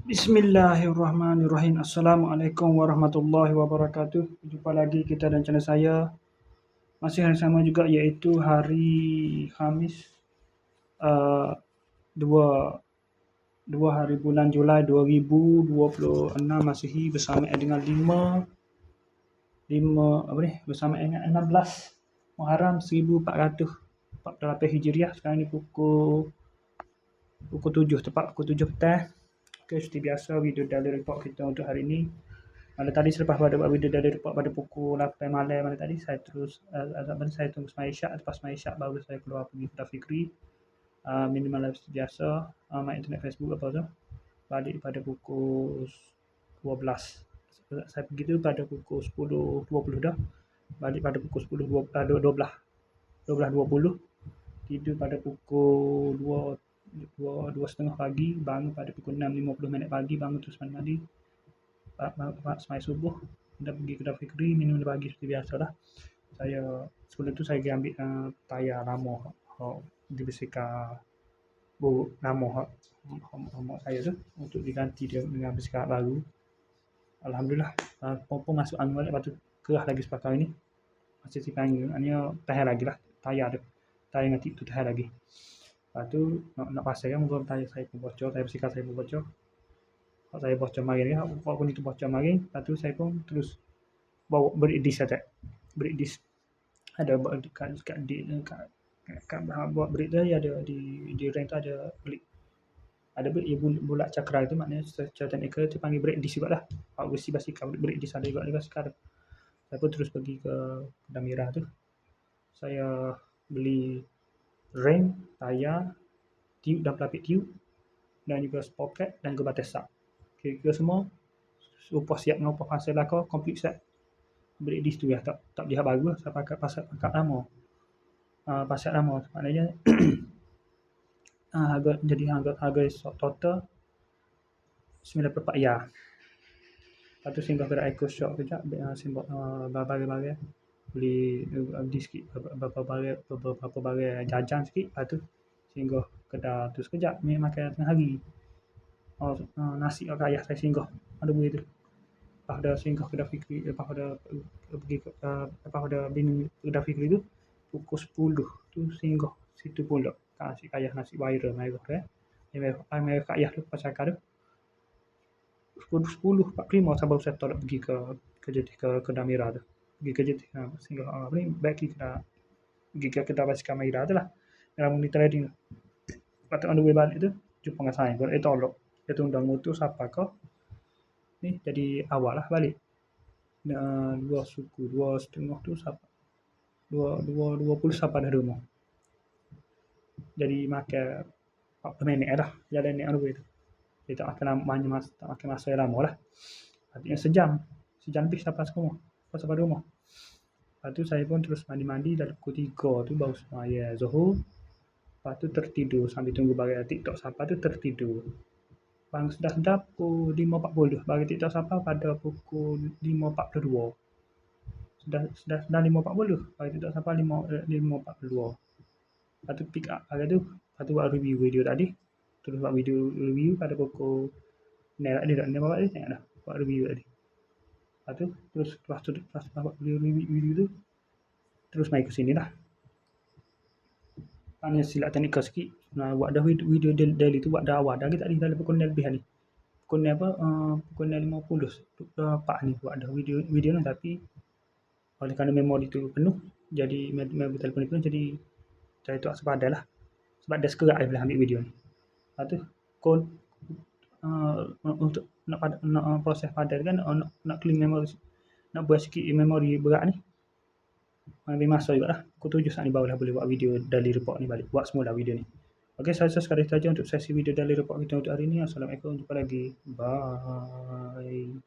Bismillahirrahmanirrahim. Assalamualaikum warahmatullahi wabarakatuh. Jumpa lagi kita dan channel saya. Masih hari sama juga, iaitu hari Khamis, 2 hari bulan Julai 2026 Masihi, bersama dengan 16 Muharram 1448 Hijriah. Sekarang ni pukul 7, tepat pukul 7 petang. Okay, seperti biasa, video daily report kita untuk hari ini. Malam tadi selepas pada buat video daily report pada pukul 8 malam malam tadi, saya terus saya tunggu sembahyang Isyak. Lepas sembahyang Isyak baru saya keluar pergi ke Fikri, minimal seperti biasa, main internet, Facebook apa tu. Balik pada pukul 12. Saya pergi tu pada pukul 10.20 dah. Balik pada pukul 12.20. Tidur pada pukul 2.30 pagi, bangun pada pukul 6.50 pagi, bangun terus mandi, sembahyang subuh, dah pergi ke Fikri, minum pagi seperti biasa lah. Saya sebelum tu saya pergi ambil tayar lama dibersihkan buruk lama mak saya tu, untuk diganti dia dengan bersihkan baru. Alhamdulillah, pun masuk angin balik, lepas tu kerah lagi sepakai ni, masih simpan angin, hanya tahan lagi lah tayar dengan tip tu, tahan lagi. Lepas tu nak pasang kan, mungkin tayar saya pun bocor, tayar bersihkan saya pun bocor. Kalau saya bocor marin kan, walaupun itu bocor marin, lepas tu saya pun terus bawa brake disc saja. Brake disc ada kat buat brake tu, ada di rem tu ada brake. Ada brake yang bulat cakra tu, maknanya secara teknikal tu panggil brake disc juga lah. Kalau besi basikal brake disc ada juga di basikal tu. Saya pun terus pergi ke Kedai Mirah tu. Saya beli rem, tayar, tiup dan pelapik tiup, dan juga sprocket dan juga batas sak. Kira-kira semua rupa siap dengan rupa pasal belakang, complete set. Brake disc tu ya, tak lihat baru lah. Saya pakai pasal lama. Pasal lama maknanya harga total 94 ya. Lepas tu singgah kedai Eco Shop kejap, simbol barang-barang, beli sikit beberapa barang jajan sikit. Lepas tu singgah kedai tu sekejap, ni makan tengah hari. Nasi kat ayah saya singgah ada boleh tu. Lepas dah singgah kedai Fikri, lepas dah minum kedai Fikri tu, pukul 10 tu singgah situ pula nasi ayah, nasi viral merah tu merah kat ayah tu pasal tu. 10.45 saya baru settle pergi ke Kedai Mirah tu. Pergi ke JT, singgah pergi ke kedai basikal Mirah tu lah, Mirah Muni Trading tu. Lepas tu on the way balik tu jumpa dengan saya, kalau tolak dia tundang motor siapa kau ni, jadi awal lah balik. 2.30 tu siapa 2.20 siapa dah rumah, jadi makan 40 minit dah jalan ni on the way tu. Dia tak makan masa yang lama lah, artinya sejam lebih sampai rumah. Lepas tu saya pun terus mandi dah pukul 3 tu baru sembahyang Zuhur. Lepas tu tertidur sambil tunggu barang TikTok siapa tu, tertidur. Bang sedap-sedap pukul 5.40 barang TikTok siapa pada pukul 5.42. Sudah 5.40 barang TikTok siapa 5.42. Lepas tu pick up barang tu, lepas tu buat review video tadi. Terus buat video review pada pukul 5 tadi tengok dah buat review tadi. Lepas tu terus buat review tu terus main ke sini lah. Hanya silap teknikal sikit. Buat dah video daily tu buat dah awal dah, kita tadi dalam pukul 9 lebih ni. Pukul 9.50 ni buat dah video ni, tapi oleh kerana memori tu penuh, jadi memori telefon penuh, jadi saya tak sepadan lah. Sebab dah sekerat saya boleh ambil video ni. Lepas tu untuk nak proses padan kan, nak clean memori, nak buat sikit memori berat ni, ambil masa juga lah. Pukul 7 saat ni barulah boleh buat video daily report ni balik, buat semula video ni. Ok, saya sekadar saja untuk sesi video daily report kita untuk hari ni. Assalamualaikum, jumpa lagi, bye.